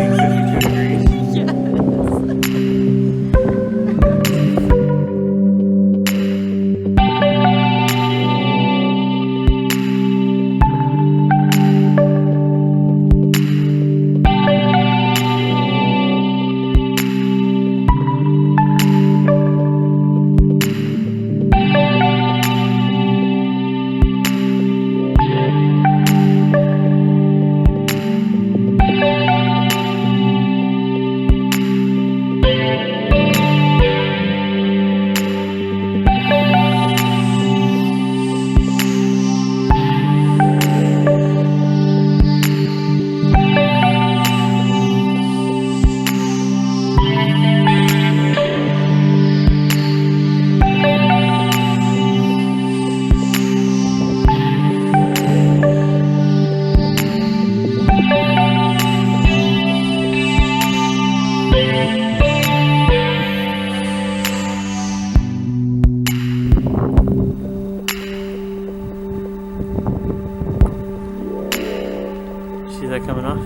being 52 degrees. Yes. See that coming off?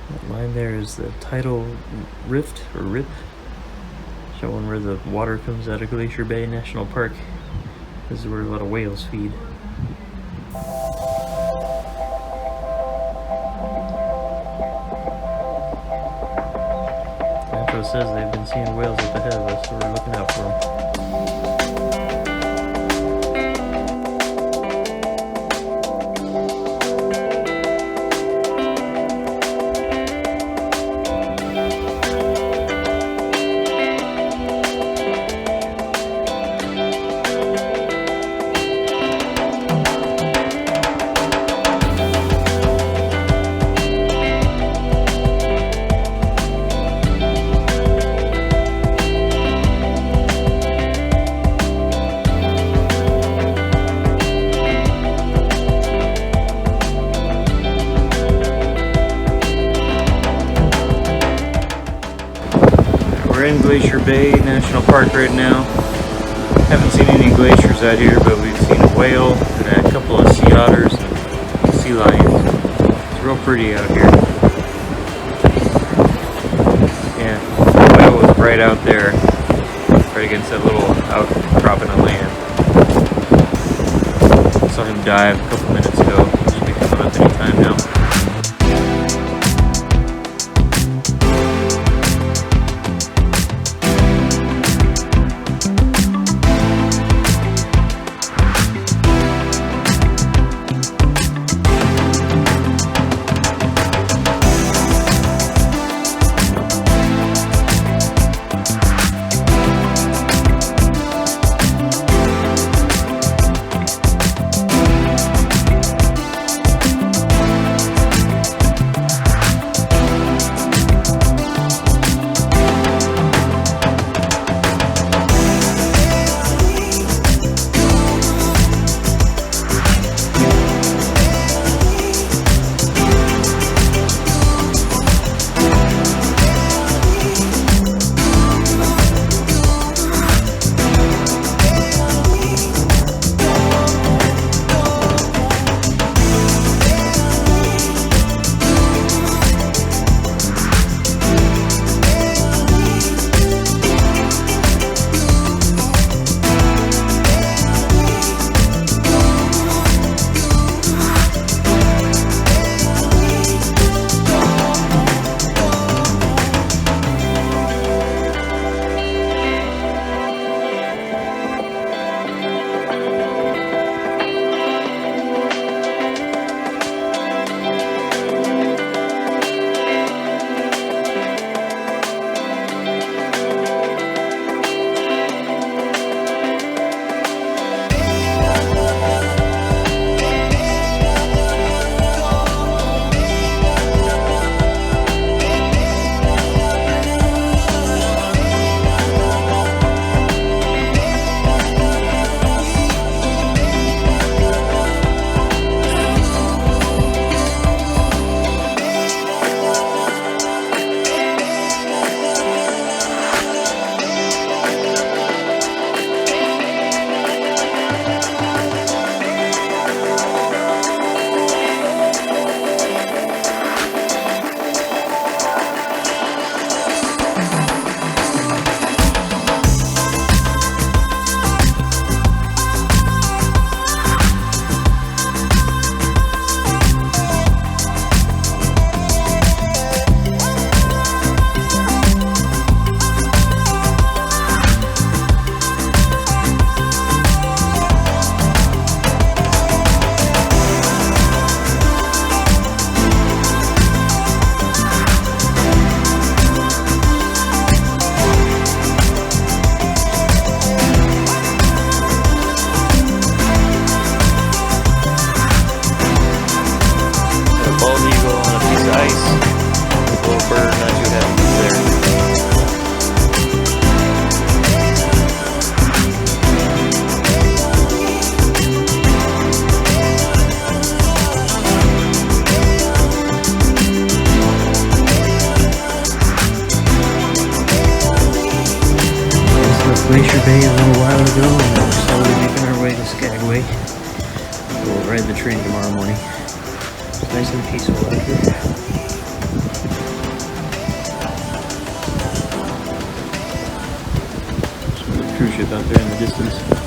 That line there is the tidal rift or rip, showing where the water comes out of Glacier Bay National Park. This is where a lot of whales feed. The info says they've been seeing whales up ahead of us, so we're looking out for them. We're in Glacier Bay National Park right now. Haven't seen any glaciers out here, but we've seen a whale and a couple of sea otters and sea lions. It's real pretty out here. Yeah, the whale was right out there, right against that little outcropping of land. Saw him dive a couple minutes ago. He should be coming up any time now. ice. The little bird not too happy there. Glacier Bay a little while ago, and now we're slowly making our way to Skagway. We'll ride the train tomorrow morning. It's nice and peaceful out here. There's a cruise ship out there in the distance.